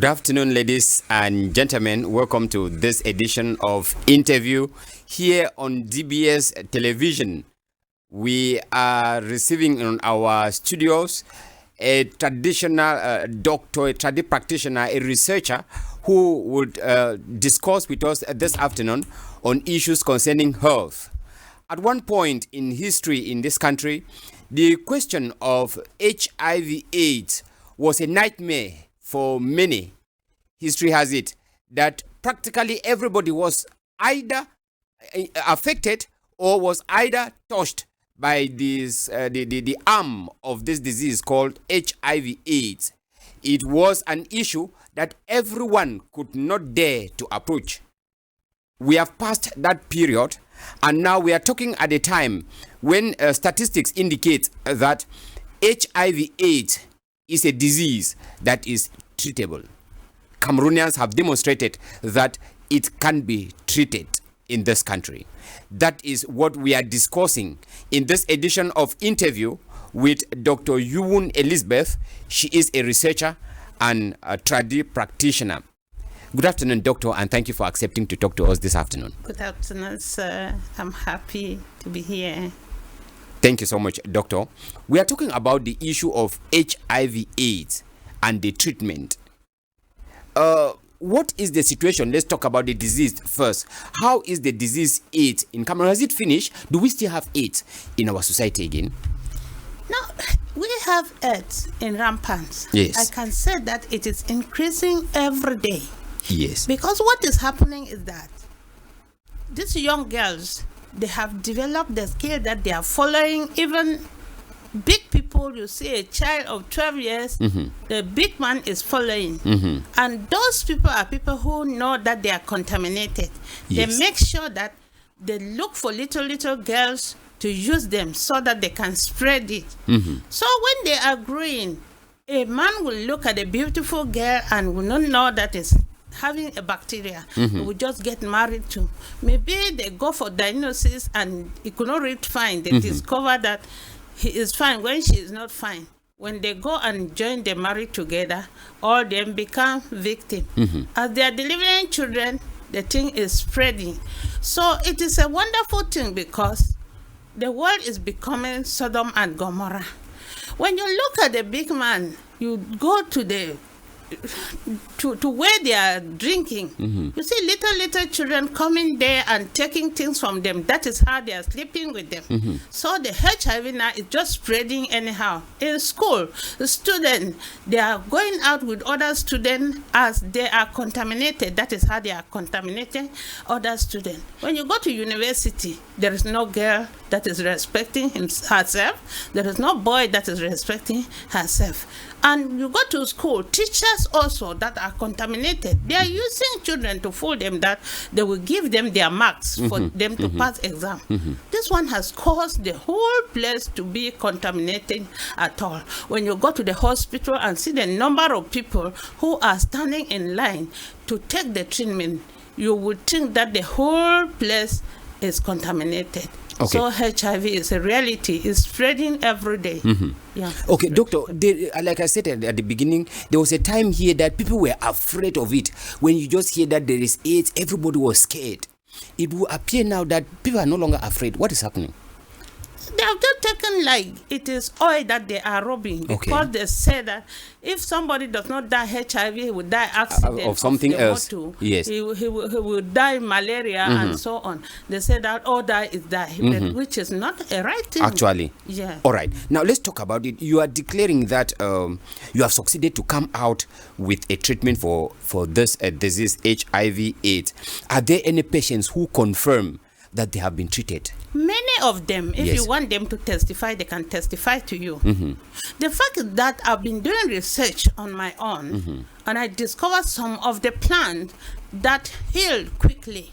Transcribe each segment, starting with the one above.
Good afternoon, ladies and gentlemen. Welcome to this edition of Interview here on DBS Television. We are receiving in our studios a traditional doctor, a traditional practitioner, a researcher who would discuss with us this afternoon on issues concerning health. At one point in history in this country, the question of HIV/AIDS was a nightmare for many. History has it that practically everybody was either affected or was either touched by this the arm of this disease called HIV/AIDS. It was an issue that everyone could not dare to approach. We have passed that period, and now we are talking at a time when statistics indicate that HIV/AIDS is a disease that is treatable. Cameroonians have demonstrated that it can be treated in this country. That is what we are discussing in this edition of Interview with Dr. Yuwun Elizabeth. She is a researcher and a tradi practitioner. Good afternoon, doctor, and thank you for accepting to talk to us this afternoon. Good afternoon, sir. I'm happy to be here. Thank you so much, doctor. We are talking about the issue of HIV/AIDS and the treatment. What is the situation? Let's talk about the disease first. How is the disease AIDS in Cameroon? Has it finished? Do we still have AIDS in our society again? No, we have AIDS in rampant. Yes. I can say that it is increasing every day. Yes. Because what is happening is that these young girls, they have developed the skill that they are following even big people. You see a child of 12 years, the big man is following. And those people are people who know that they are contaminated. Yes. They make sure that they look for little girls to use them so that they can spread it. So when they are growing, a man will look at a beautiful girl and will not know that is having a bacteria. He will just get married to. Maybe they go for diagnosis and he could not read fine. They discover that he is fine when she is not fine. When they go and join the marriage together, all them become victim. As they are delivering children, the thing is spreading. So it is a wonderful thing because the world is becoming Sodom and Gomorrah. When you look at the big man, you go to the to where they are drinking. You see little children coming there and taking things from them. That is how they are sleeping with them. So the HIV now is just spreading anyhow. In school, the students, they are going out with other students as they are contaminated. That is how they are contaminating other students. When you go to university, there is no girl that is respecting herself. There is no boy that is respecting herself. And you go to school, teachers also that are contaminated, they are using children to fool them that they will give them their marks for them to pass exam. This one has caused the whole place to be contaminated at all. When you go to the hospital and see the number of people who are standing in line to take the treatment, you would think that the whole place is contaminated. Okay. So HIV is a reality. It's spreading every day. Yeah. Okay, doctor, like I said at the beginning, there was a time here that people were afraid of it. When you just hear that there is AIDS, everybody was scared. It will appear now that people are no longer afraid. What is happening? They have just taken like it is oil that they are rubbing because they say that if somebody does not die HIV, he will die accident of something else. Yes. He will die malaria and so on. They say that all die is die, which is not a right thing. Actually. Yeah. All right. Now let's talk about it. You are declaring that you have succeeded to come out with a treatment for this disease, HIV/AIDS. Are there any patients who confirm that they have been treated? Many of them, if you want them to testify, they can testify to you. The fact is that I've been doing research on my own, and I discovered some of the plants that heal quickly,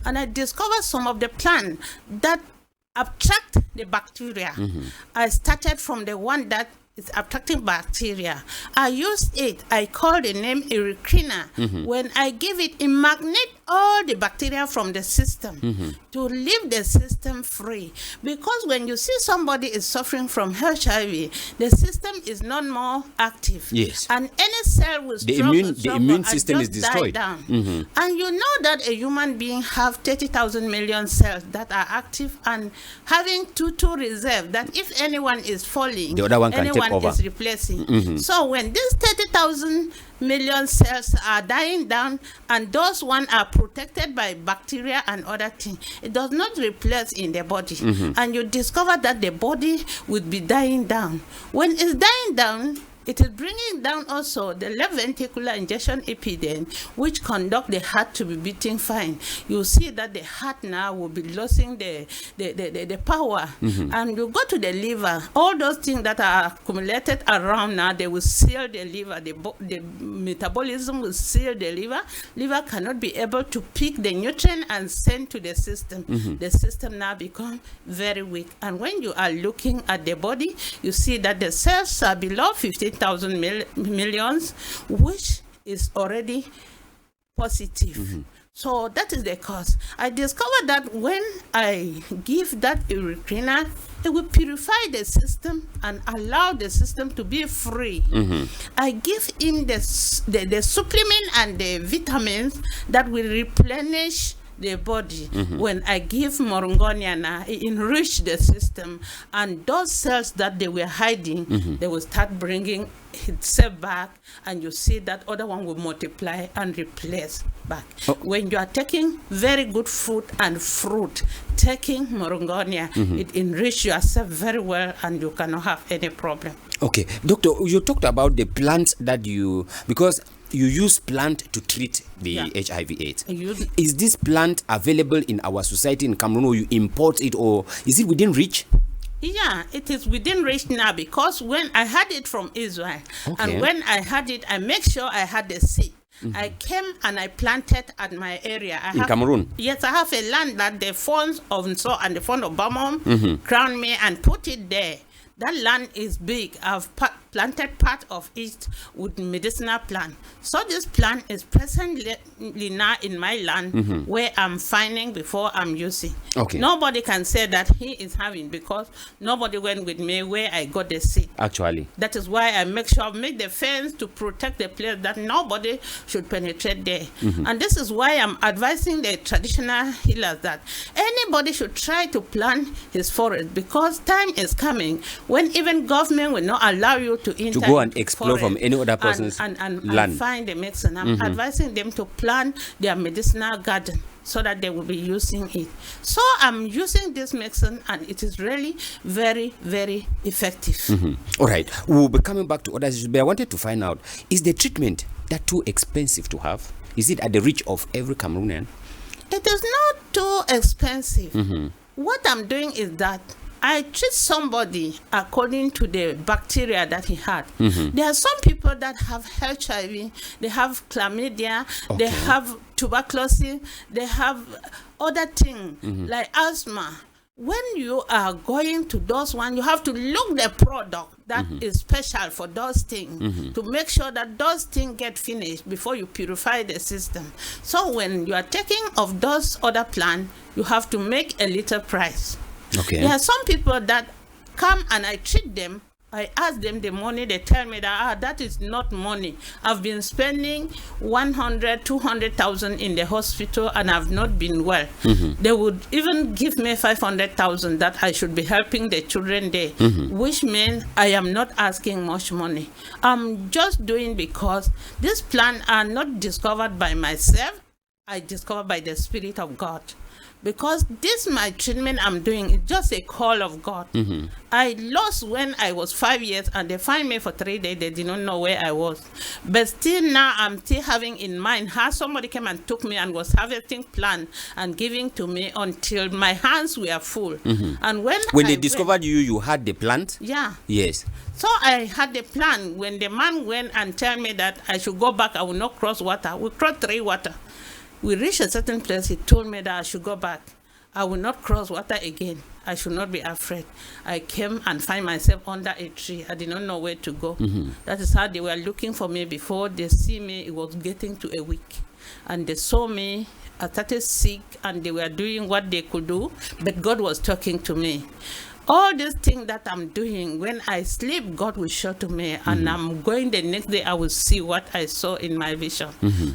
and I discovered some of the plants that attract the bacteria. I started from the one that is attracting bacteria. I used it. I call the name Erythrina. When I give it in magnet all the bacteria from the system, to leave the system free. Because when you see somebody is suffering from HIV, the system is not more active. Yes. And any cell will The immune system is destroyed. Down. And you know that a human being have 30,000 million cells that are active and having two reserve, that if anyone is falling, the other one can anyone take over. is replacing. So when these 30,000 million cells are dying down and those ones are protected by bacteria and other things, it does not replace in the body. And you discover that the body would be dying down. When it's dying down, it is bringing down also the left ventricular injection epidem, which conduct the heart to be beating fine. You see that the heart now will be losing the power. And you go to the liver, all those things that are accumulated around now, they will seal the liver. The metabolism will seal the liver. Liver cannot be able to pick the nutrient and send to the system. The system now becomes very weak. And when you are looking at the body, you see that the cells are below 15,000 millions, which is already positive. So that is the cause. I discovered that when I give that uretrina, it will purify the system and allow the system to be free. I give him the supplement and the vitamins that will replenish the body. When I give Moringonia, it enrich the system, and those cells that they were hiding, they will start bringing itself back, and you see that other one will multiply and replace back. When you are taking very good food and fruit, taking Moringonia, it enrich yourself very well, and you cannot have any problem. Okay, doctor, you talked about the plants that because you use plant to treat the HIV/AIDS. Is this plant available in our society in Cameroon, or you import it, or is it within reach? Yeah, it is within reach now, because when I had it from Israel, and when I had it, I make sure I had the seed. I came and I planted at my area. In Cameroon? Yes, I have a land that the funds of Nso and the fund of Bamon crowned me and put it there. That land is big. I've planted part of it with medicinal plant. So this plant is presently now in my land where I'm finding before I'm using. Okay. Nobody can say that he is having, because nobody went with me where I got the seed. Actually. That is why I make sure I make the fence to protect the place that nobody should penetrate there. And this is why I'm advising the traditional healers that anybody should try to plant his forest, because time is coming when even government will not allow you to enter, to go and explore from any other person's land and find the medicine. I'm advising them to plant their medicinal garden so that they will be using it. So I'm using this medicine, and it is really very, very effective. All right, we'll be coming back to other issues, but I wanted to find out, is the treatment that too expensive to have? Is it at the reach of every Cameroonian? It is not too expensive. What I'm doing is that I treat somebody according to the bacteria that he had. There are some people that have HIV, they have chlamydia, they have tuberculosis, they have other things like asthma. When you are going to those ones, you have to look the product that is special for those things to make sure that those things get finished before you purify the system. So when you are taking of those other plants, you have to make a little price. Okay. There are some people that come and I treat them. I ask them the money, they tell me that that is not money. I've been spending 100, 200,000 in the hospital and I've not been well. They would even give me 500,000 that I should be helping the children there, which means I am not asking much money. I'm just doing because these plants are not discovered by myself. I discovered by the Spirit of God. Because this my treatment I'm doing is just a call of God. I lost when I was 5 years and they find me for 3 days. They did not know where I was. But still now I'm still having in mind how somebody came and took me and was harvesting plant and giving to me until my hands were full. And when they discovered you had the plant? Yeah. Yes. So I had the plan. When the man went and told me that I should go back, I will not cross water. We crossed 3 water. We reached a certain place. He told me that I should go back. I will not cross water again. I should not be afraid. I came and find myself under a tree. I did not know where to go. That is how they were looking for me. Before they see me, it was getting to a week. And they saw me, I started sick, and they were doing what they could do, but God was talking to me. All these things that I'm doing, when I sleep, God will show to me, and I'm going the next day, I will see what I saw in my vision.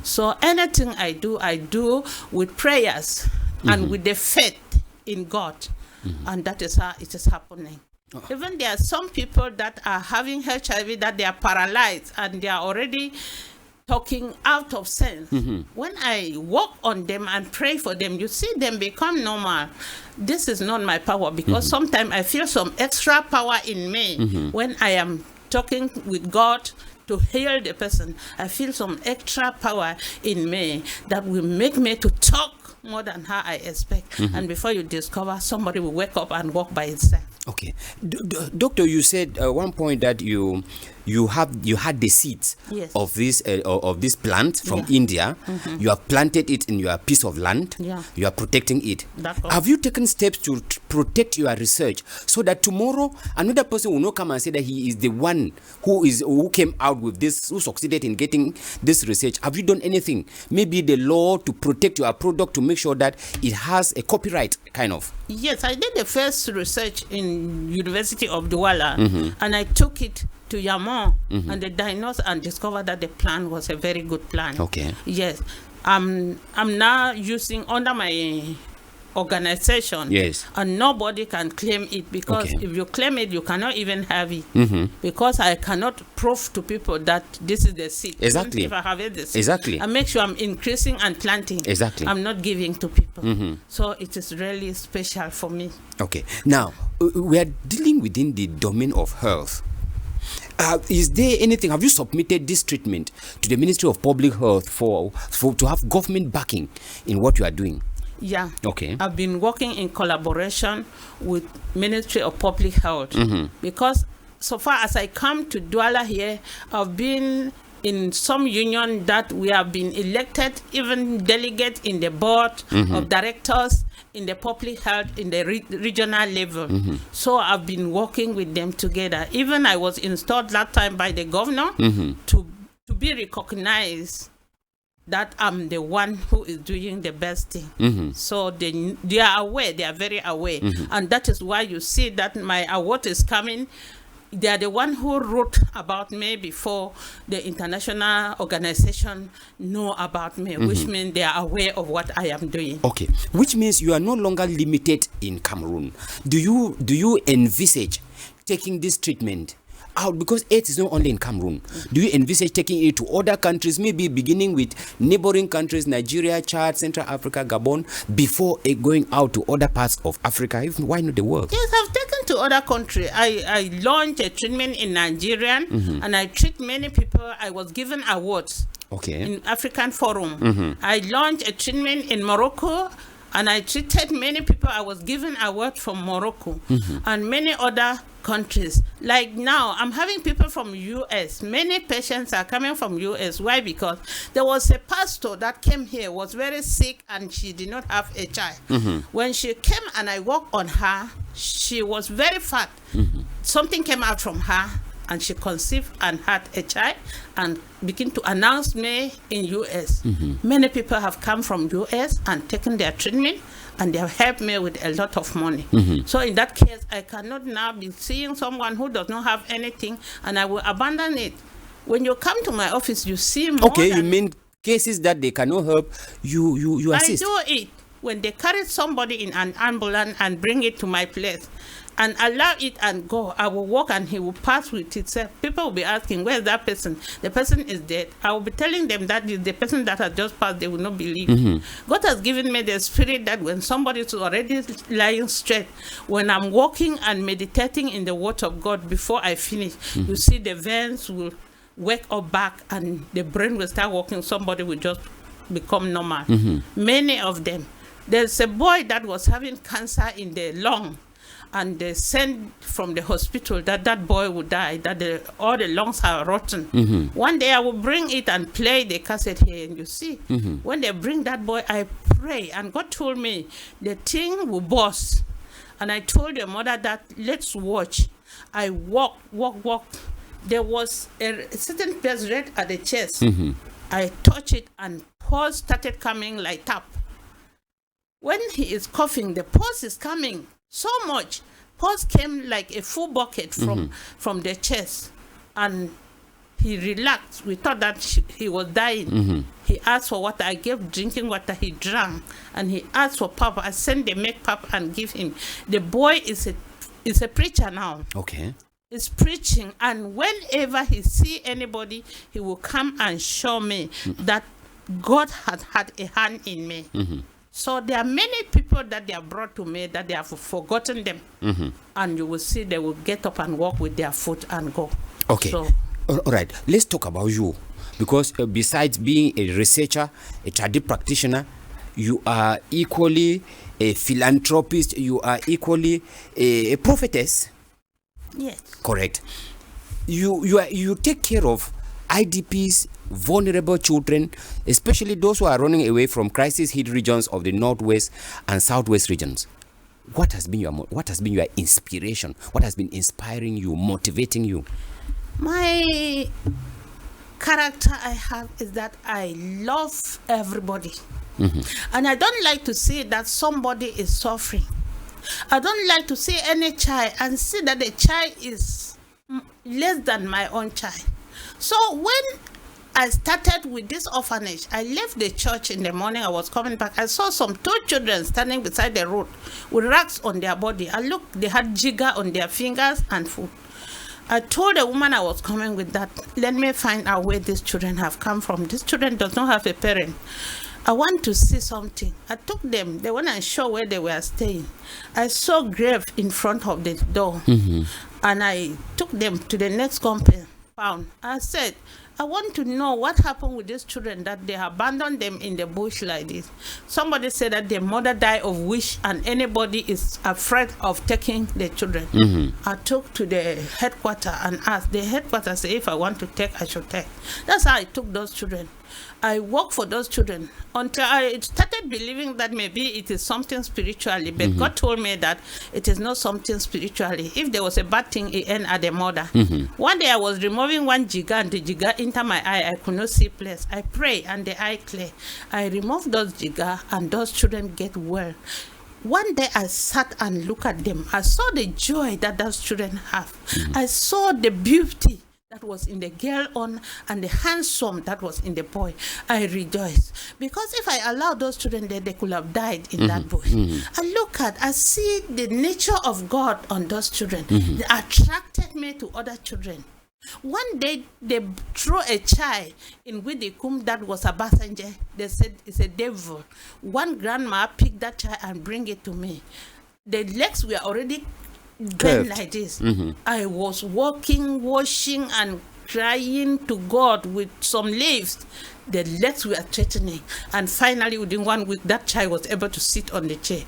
So anything I do with prayers and with the faith in God, and that is how it is happening. Even there are some people that are having HIV, that they are paralyzed, and they are already talking out of sense. When I walk on them and pray for them, you see them become normal. This is not my power, because sometimes I feel some extra power in me when I am talking with God to heal the person. I feel some extra power in me that will make me to talk more than how I expect. And before you discover, somebody will wake up and walk by itself. Okay, doctor, you said one point that you had the seeds of this plant from India. You have planted it in your piece of land. You are protecting it. Have you taken steps to protect your research so that tomorrow another person will not come and say that he is the one who came out with this, who succeeded in getting this research? Have you done anything? Maybe the law to protect your product, to make sure that it has a copyright kind of? Yes, I did the first research in University of Douala, and I took it to Yamon, and they diagnosed and discovered that the plan was a very good plan. Okay. Yes, I'm now using under my organization. Yes. And nobody can claim it, because if you claim it, you cannot even have it. Because I cannot prove to people that this is the seed. Exactly. If I have it, the seed. Exactly. I make sure I'm increasing and planting. Exactly. I'm not giving to people. So it is really special for me. Okay. Now, we are dealing within the domain of health. Is there anything, have you submitted this treatment to the Ministry of Public Health for to have government backing in what you are doing? Yeah. Okay. I've been working in collaboration with Ministry of Public Health, because so far as I come to Douala here, I've been in some union that we have been elected, even delegates in the board of directors, in the public health, in the regional level. So I've been working with them together. Even I was installed that time by the governor to be recognized that I'm the one who is doing the best thing. So they are aware, they are very aware. And that is why you see that my award is coming. They are the one who wrote about me before the international organization know about me, which means they are aware of what I am doing. Okay, which means you are no longer limited in Cameroon. Do you envisage taking this treatment out, because AIDS is not only in Cameroon? Do you envisage taking it to other countries, maybe beginning with neighboring countries, Nigeria, Chad, Central Africa, Gabon, before going out to other parts of Africa, even why not the world? Yes, I've taken to other countries. I launched a treatment in Nigeria, and I treat many people. I was given awards in African Forum. I launched a treatment in Morocco, and I treated many people. I was given awards from Morocco and many other countries. Like now, I'm having people from US. Many patients are coming from US. Why? Because there was a pastor that came here, was very sick, and she did not have a child. When she came and I worked on her, she was very fat. Something came out from her, and she conceived and had a child and began to announce me in US. Many people have come from US and taken their treatment, and they have helped me with a lot of money. So in that case, I cannot now be seeing someone who does not have anything, and I will abandon it. When you come to my office, you see more. Okay, you mean cases that they cannot help, you assist? I do it. When they carry somebody in an ambulance and bring it to my place, and allow it and go, I will walk and he will pass with itself. People will be asking, where's that person? The person is dead. I will be telling them that is the person that has just passed. They will not believe. God has given me the spirit that when somebody is already lying straight, when I'm walking and meditating in the word of God before I finish, you see the veins will wake up back and the brain will start working. Somebody will just become normal. Many of them. There's a boy that was having cancer in the lung, and they sent from the hospital that boy would die, that all the lungs are rotten. One day I will bring it and play the cassette here, and you see, when they bring that boy, I pray, and God told me the thing will burst. And I told the mother that let's watch. I walk. There was a certain place right at the chest. I touched it and pulse started coming like tap. When he is coughing, the pulse is coming so much. Pulse came like a full bucket from the chest. And he relaxed. We thought that he was dying. He asked for water. I gave drinking water. He drank. And he asked for pap. I sent the make pap and give him. The boy is a preacher now. Okay. He's preaching. And whenever he see anybody, he will come and show me that God had a hand in me. So there are many people that they have brought to me that they have forgotten them. And you will see they will get up and walk with their foot and go. Okay. So, all right. Let's talk about you. Because besides being a researcher, a traditional practitioner, you are equally a philanthropist. You are equally a prophetess. yes. Correct. You take care of IDPs, vulnerable children, especially those who are running away from crisis-hit regions of the northwest and southwest regions. What has been your inspiration? What has been inspiring you, motivating you? My character I have is that I love everybody. And I don't like to see that somebody is suffering. I don't like to see any child and see that the child is less than my own child. So when I started with this orphanage, I left the church in the morning. I was coming back. I saw two children standing beside the road with rags on their body. I looked, they had jigger on their fingers and food. I told the woman I was coming with that, let me find out where these children have come from. These children does not have a parent. I want to see something. I took them. They went and showed where they were staying. I saw grave in front of the door. And I took them to the next compound. I said, I want to know what happened with these children that they abandoned them in the bush like this. Somebody said that their mother died of wish and anybody is afraid of taking the children. I took to the headquarters and asked. The headquarters said if I want to take, I should take. That's how I took those children. I worked for those children until I started believing that maybe it is something spiritually, but God told me that it is not something spiritually. If there was a bad thing, it ended at the mother. One day I was removing one jigger and the jigger entered my eye. I could not see place. I pray and the eye clear. I removed those jigger and those children get well. One day I sat and looked at them. I saw the joy that those children have. I saw the beauty that was in the girl on and the handsome that was in the boy. I rejoiced because if I allowed those children there, they could have died in that bush. I see the nature of God on those children. They attracted me to other children. One day they threw a child in Widikum that was a passenger. They said it's a devil. One grandma picked that child and bring it to me. The legs were already bent like this. I was walking, washing and crying to God with some leaves. The legs were threatening. And finally, within 1 week, that child was able to sit on the chair.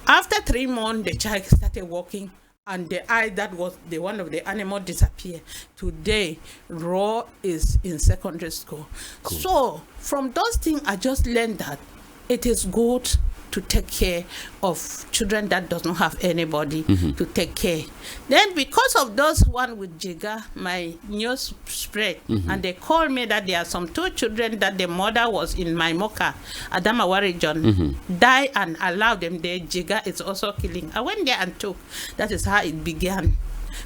After 3 months, the child started walking and the eye that was the one of the animal disappeared. Today, Raw is in secondary school. Cool. So from those things, I just learned that it is good to take care of children that does not have anybody to take care. Then because of those one with Jiga, my news spread and they called me that there are some 2 children that the mother was in my Moka, Adamawa region, die and allow them there. Jiga is also killing. I went there and took. That is how it began.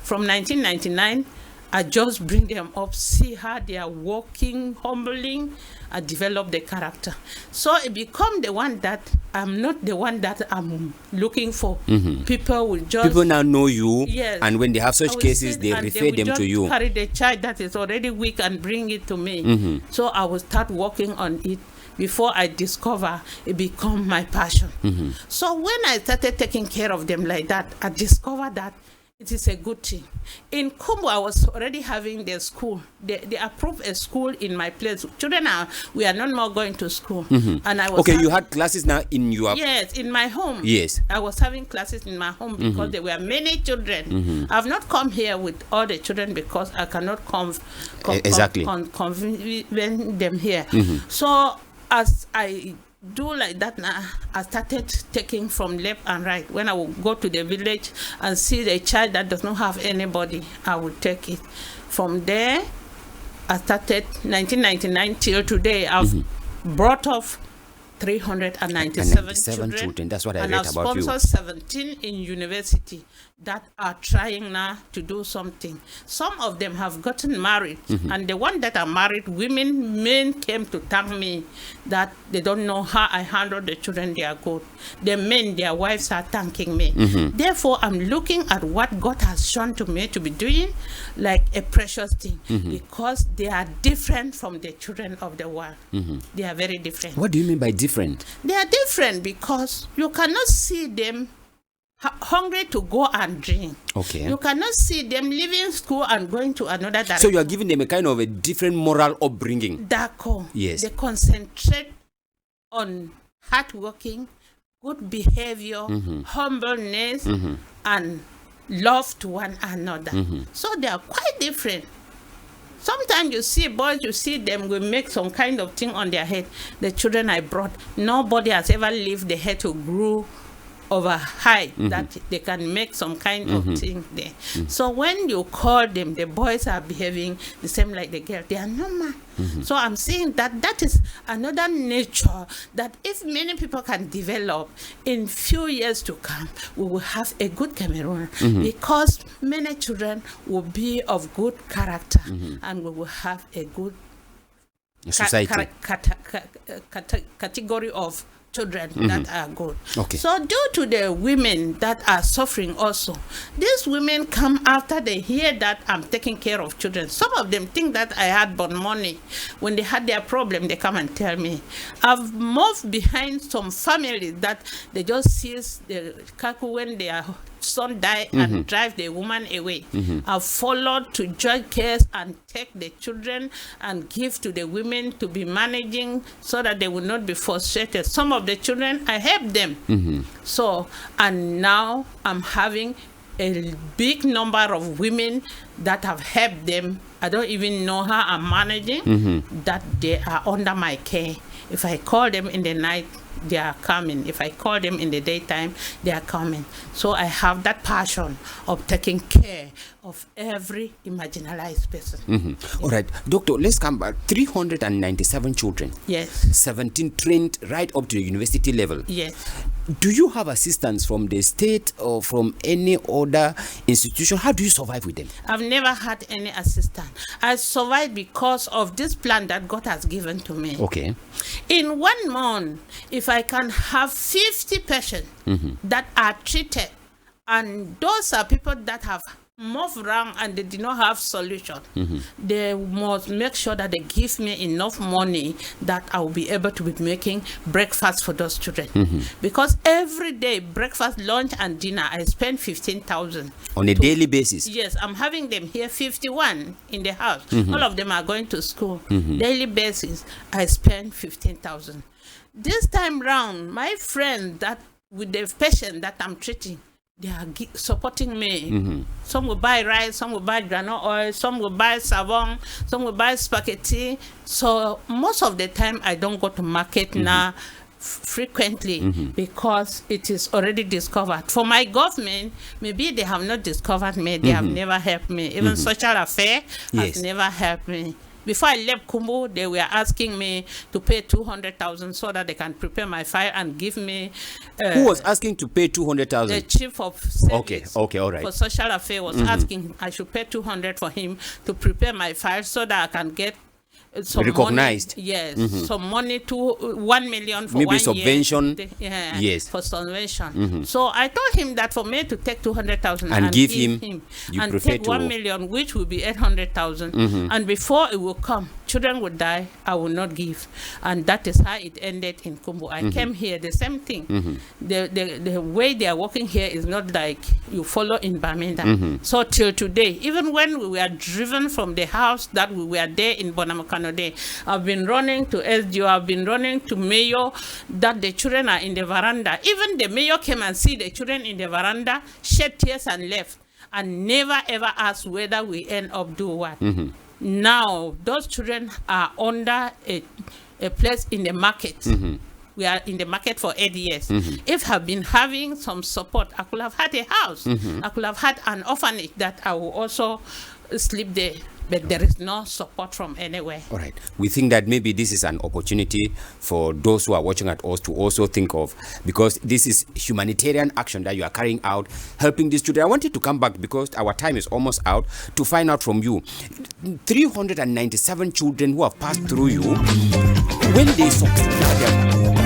From 1999, I just bring them up, see how they are walking, humbling, I develop the character. So it become the one that I'm not the one that I'm looking for. People will just... People now know you, yes, and when they have such cases, they refer them to you. Carry the child that is already weak and bring it to me. So I will start working on it. Before I discover, it become my passion. So when I started taking care of them like that, I discovered that it is a good thing. In Kumbu, I was already having the school. They approved a school in my place. Children we are not more going to school. And I was you had classes now in your... Yes, in my home. Yes. I was having classes in my home because there were many children. I've not come here with all the children because I cannot convince them here. So as I do like that now, I started taking from left and right. When I would go to the village and see the child that does not have anybody, I would take it. From there, I started 1999 till today. I've brought up 397 children. That's what I read about you. And I've sponsored 17 in university that are trying now to do something. Some of them have gotten married, and the one that are married, men came to thank me that they don't know how I handle the children they are good. The men, their wives are thanking me. Therefore, I'm looking at what God has shown to me to be doing like a precious thing, because they are different from the children of the world. They are very different. What do you mean by different? They are different because you cannot see them hungry to go and drink. Okay. You cannot see them leaving school and going to another direction. So you are giving them a kind of a different moral upbringing. Yes. They concentrate on hard working, good behavior, humbleness, and love to one another. So they are quite different. Sometimes you see boys, you see them will make some kind of thing on their head. The children I brought, nobody has ever left the head to grow over high that they can make some kind of thing there. So when you call them, the boys are behaving the same like the girl. They are normal. So I'm saying that is another nature that if many people can develop in few years to come, we will have a good Cameroon, because many children will be of good character, and we will have a good society category of children that are good. So due to the women that are suffering also, these women come after they hear that I'm taking care of children. Some of them think that I had born money. When they had their problem, they come and tell me. I've moved behind some families that they just seize the kaku when their son die and drive the woman away. I've followed to judge case and take the children and give to the women to be managing so that they will not be frustrated. Some of the children, I help them. So, and now I'm having a big number of women that have helped them. I don't even know how I'm managing, that they are under my care. If I call them in the night, they are coming. If I call them in the daytime, they are coming. So I have that passion of taking care of every marginalized person. All right, Doctor, let's come back. 397 children. Yes. 17 trained right up to the university level. Yes. Do you have assistance from the state or from any other institution? How do you survive with them? I've never had any assistance. I survived because of this plan that God has given to me. Okay. In 1 month, if I can have 50 patients that are treated, and those are people that have moved around and they did not have solution, they must make sure that they give me enough money that I will be able to be making breakfast for those children. Because every day, breakfast, lunch, and dinner, I spend 15,000 on a daily basis. Yes, I'm having them here 51 in the house. All of them are going to school. Daily basis, I spend 15,000. This time round, my friend that with the patient that I'm treating, they are supporting me. Some will buy rice, some will buy granola oil, some will buy savon, some will buy spaghetti. So most of the time, I don't go to market now frequently because it is already discovered. For my government, maybe they have not discovered me. They have never helped me. Even social affairs has never helped me. Before I left Kumbu, they were asking me to pay 200,000 so that they can prepare my file and give me. Who was asking to pay 200,000? The chief of service okay, all right. for social affairs was asking I should pay 200 for him to prepare my file so that I can get some recognized money, yes, some money to 1 million for maybe 1 subvention year, yes, for subvention. So I told him that for me to take 200,000 and give him and take 1 million, which will be 800,000, and before it will come, children would die, I will not give. And that is how it ended in Kumbu. I came here, the same thing. The way they are working here is not like you follow in Bamenda. So till today, even when we were driven from the house that we were there in Bonamacano Day, I've been running to SDO, I've been running to mayor, that the children are in the veranda. Even the mayor came and see the children in the veranda, shed tears and left, and never ever asked whether we end up do what. Now, those children are under a place in the market. we are in the market for 8 years. If I've been having some support, I could have had a house. I could have had an orphanage that I will also sleep there. But there is no support from anywhere. All right. We think that maybe this is an opportunity for those who are watching at us to also think of, because this is humanitarian action that you are carrying out, helping these children. I wanted to come back because our time is almost out to find out from you. 397 children who have passed through you, when they succeed,